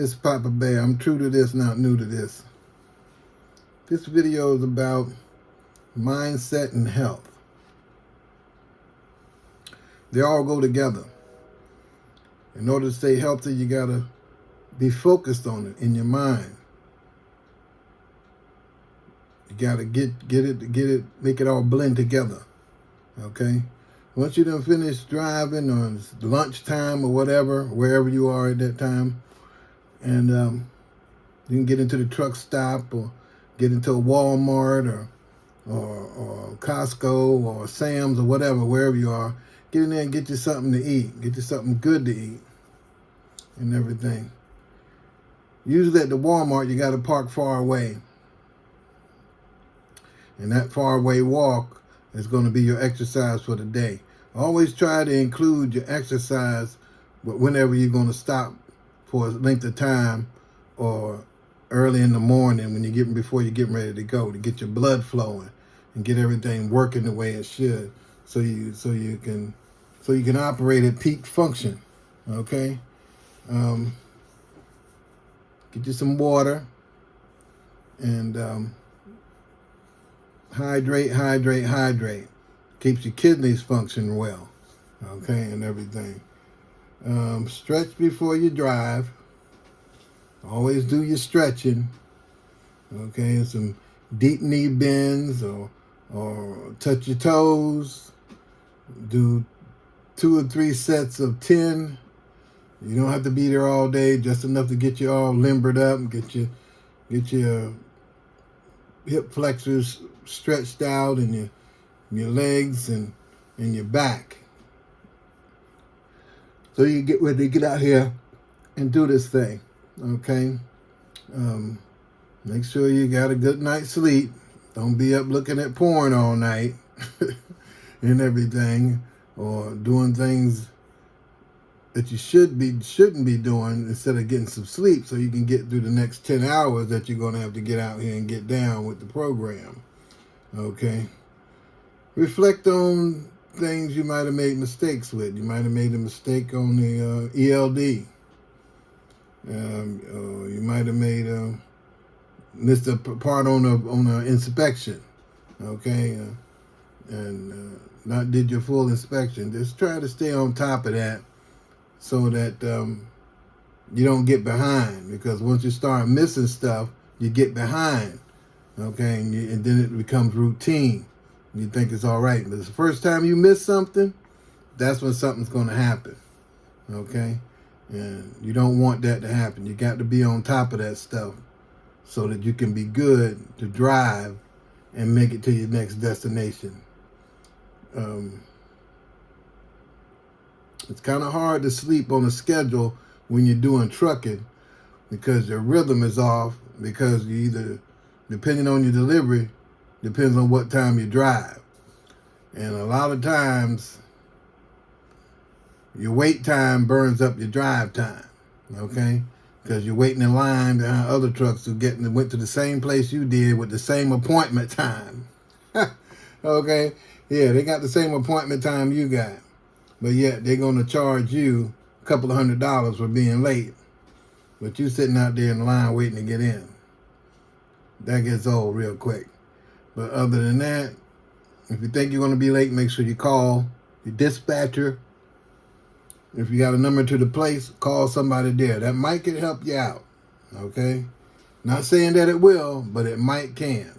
This is Papa Bear. I'm true to this, not new to this. This video is about mindset and health. They all go together. In order to stay healthy, you gotta be focused on it in your mind. You gotta get it, make it all blend together. Okay? Once you done finish driving or it's lunchtime or whatever, wherever you are at that time, and you can get into the truck stop or get into a Walmart or Costco or Sam's or whatever, wherever you are, get in there and get you something to eat. Get you something good to eat and everything. Usually at the Walmart, you got to park far away. And that far away walk is going to be your exercise for the day. Always try to include your exercise whenever you're going to stop for a length of time or early in the morning when before you're getting ready to go, to get your blood flowing and get everything working the way it should, so you can operate at peak function. Okay, get you some water and hydrate. Keeps your kidneys functioning well. Okay, and everything. Stretch before you drive. Always do your stretching. Okay, and some deep knee bends or touch your toes. Do 2 or 3 sets of 10. You don't have to be there all day, just enough to get you all limbered up and get your hip flexors stretched out and your legs and your back. So you get ready to get out here and do this thing. Okay, make sure you got a good night's sleep. Don't be up looking at porn all night and everything, or doing things that you shouldn't be doing instead of getting some sleep, so you can get through the next 10 hours that you're going to have to get out here and get down with the program. Okay, reflect on things you might have made mistakes with. You might have made a mistake on the ELD. You might have missed a part on a inspection, okay, and not did your full inspection. Just try to stay on top of that so that you don't get behind, because once you start missing stuff, you get behind, okay, and then it becomes routine. You think it's all right, but the first time you miss something, that's when something's going to happen, okay? And you don't want that to happen. You got to be on top of that stuff so that you can be good to drive and make it to your next destination. It's kind of hard to sleep on a schedule when you're doing trucking, because your rhythm is off, because you either, depending on your delivery, depends on what time you drive. And a lot of times, your wait time burns up your drive time, okay? Because you're waiting in line behind other trucks who went to the same place you did with the same appointment time. Okay? Yeah, they got the same appointment time you got. But yet, they're going to charge you a couple of $100 for being late. But you sitting out there in the line waiting to get in. That gets old real quick. But other than that, if you think you're going to be late, make sure you call your dispatcher. If you got a number to the place, call somebody there. That might can help you out, okay? Not saying that it will, but it might can,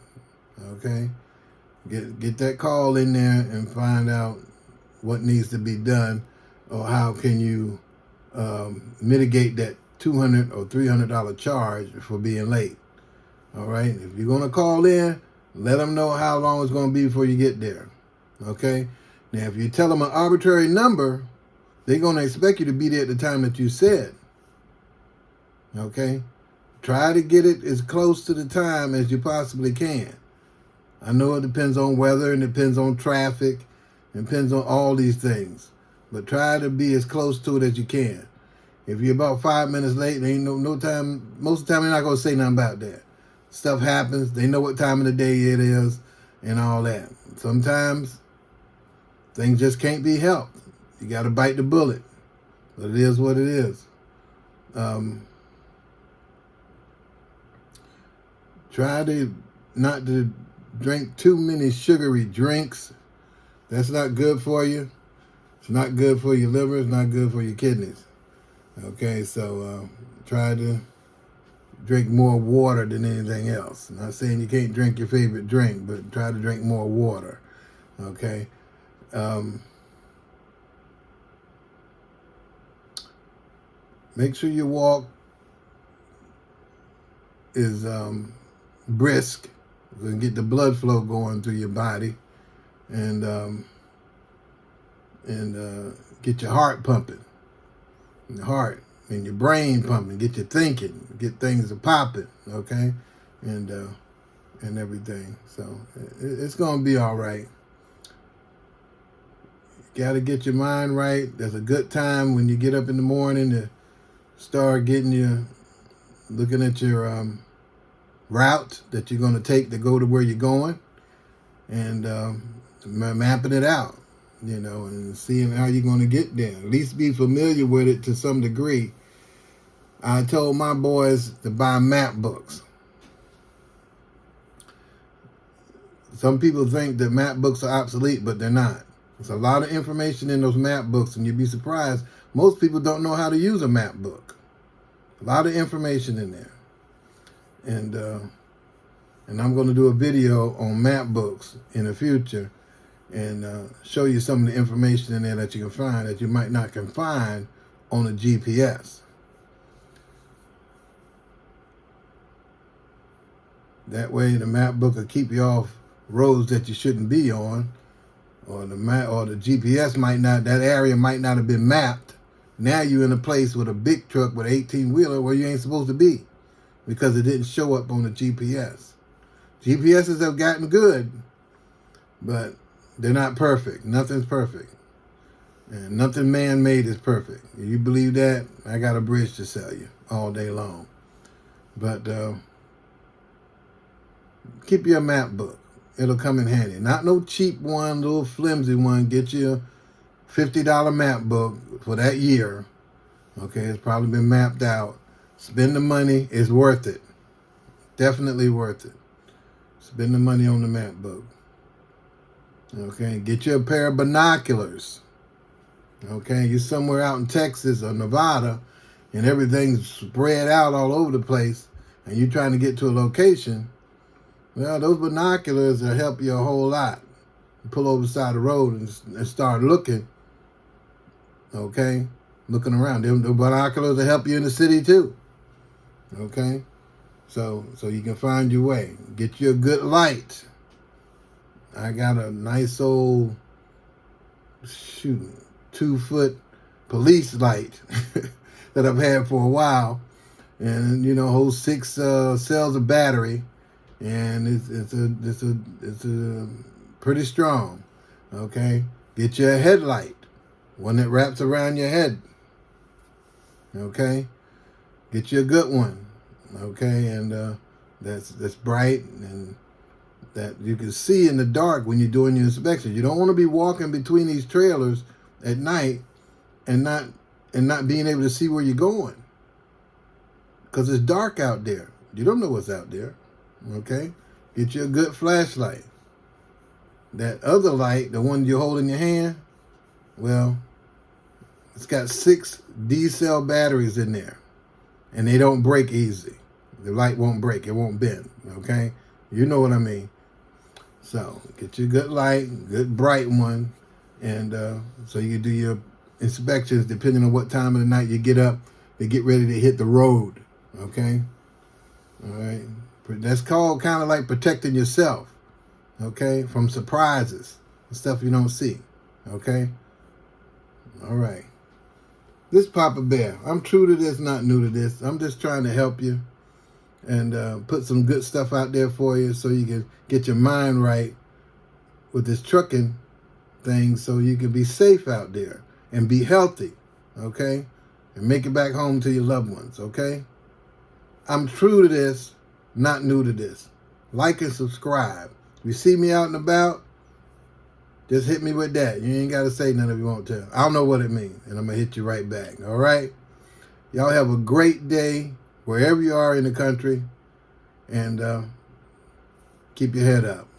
okay? Get that call in there and find out what needs to be done, or how can you mitigate that $200 or $300 charge for being late, all right? If you're going to call in, let them know how long it's going to be before you get there, okay? Now, if you tell them an arbitrary number, they're going to expect you to be there at the time that you said, okay? Try to get it as close to the time as you possibly can. I know it depends on weather and depends on traffic and depends on all these things, but try to be as close to it as you can. If you're about 5 minutes late, there ain't no time. Most of the time, they're not going to say nothing about that. Stuff happens. They know what time of the day it is and all that. Sometimes things just can't be helped. You got to bite the bullet. But it is what it is. Try to not to drink too many sugary drinks. That's not good for you. It's not good for your liver. It's not good for your kidneys. Okay, so try to drink more water than anything else. I'm not saying you can't drink your favorite drink, but try to drink more water. Okay. Make sure your walk is brisk, and get the blood flow going through your body, and get your heart pumping, your heart and your brain pumping, get you thinking, get things popping, okay, and everything. So it's gonna be all right. You gotta get your mind right. There's a good time when you get up in the morning to start getting you looking at your route that you're going to take to go to where you're going, and mapping it out, and seeing how you're going to get there. At least be familiar with it to some degree. I told my boys to buy map books. Some people think that map books are obsolete, but they're not. There's a lot of information in those map books, and you'd be surprised. Most people don't know how to use a map book. A lot of information in there. And I'm going to do a video on map books in the future, and show you some of the information in there that you can find that you might not can find on a GPS. That way the map book will keep you off roads that you shouldn't be on, or the GPS might not, that area might not have been mapped. Now you're in a place with a big truck with an 18-wheeler where you ain't supposed to be, because it didn't show up on the GPS. GPSs have gotten good, but they're not perfect. Nothing's perfect. And nothing man-made is perfect. If you believe that, I got a bridge to sell you all day long. But keep your map book. It'll come in handy. Not no cheap one, little flimsy one. Get you a $50 map book for that year. Okay, it's probably been mapped out. Spend the money. It's worth it. Definitely worth it. Spend the money on the map book. Okay, get you a pair of binoculars. Okay, you're somewhere out in Texas or Nevada, and everything's spread out all over the place, and you're trying to get to a location. Well, those binoculars will help you a whole lot. You pull over the side of the road and start looking. Okay, looking around. The binoculars will help you in the city too. Okay, so you can find your way. Get you a good light. I got a nice old 2-foot police light that I've had for a while, and holds 6 cells of battery, and it's a pretty strong. Okay, get you a headlight, one that wraps around your head. Okay, get you a good one. Okay, and that's bright and that you can see in the dark when you're doing your inspection. You don't want to be walking between these trailers at night and not being able to see where you're going, because it's dark out there. You don't know what's out there. Okay, get you a good flashlight. That other light, the one you hold in your hand, well, it's got 6 D-cell batteries in there, and they don't break easy. The light won't break. It won't bend. Okay, you know what I mean. So get you a good light, good bright one, and so you can do your inspections depending on what time of the night you get up to get ready to hit the road. Okay, all right. That's called kind of like protecting yourself. Okay, from surprises and stuff you don't see. Okay, all right. This Papa Bear. I'm true to this, not new to this. I'm just trying to help you and put some good stuff out there for you so you can get your mind right with this trucking thing, so you can be safe out there and be healthy, okay? And make it back home to your loved ones, okay? I'm true to this, not new to this. Like and subscribe. If you see me out and about, just hit me with that. You ain't got to say nothing if you want to. I don't know what it means, and I'm going to hit you right back, all right? Y'all have a great day wherever you are in the country, and Keep your head up.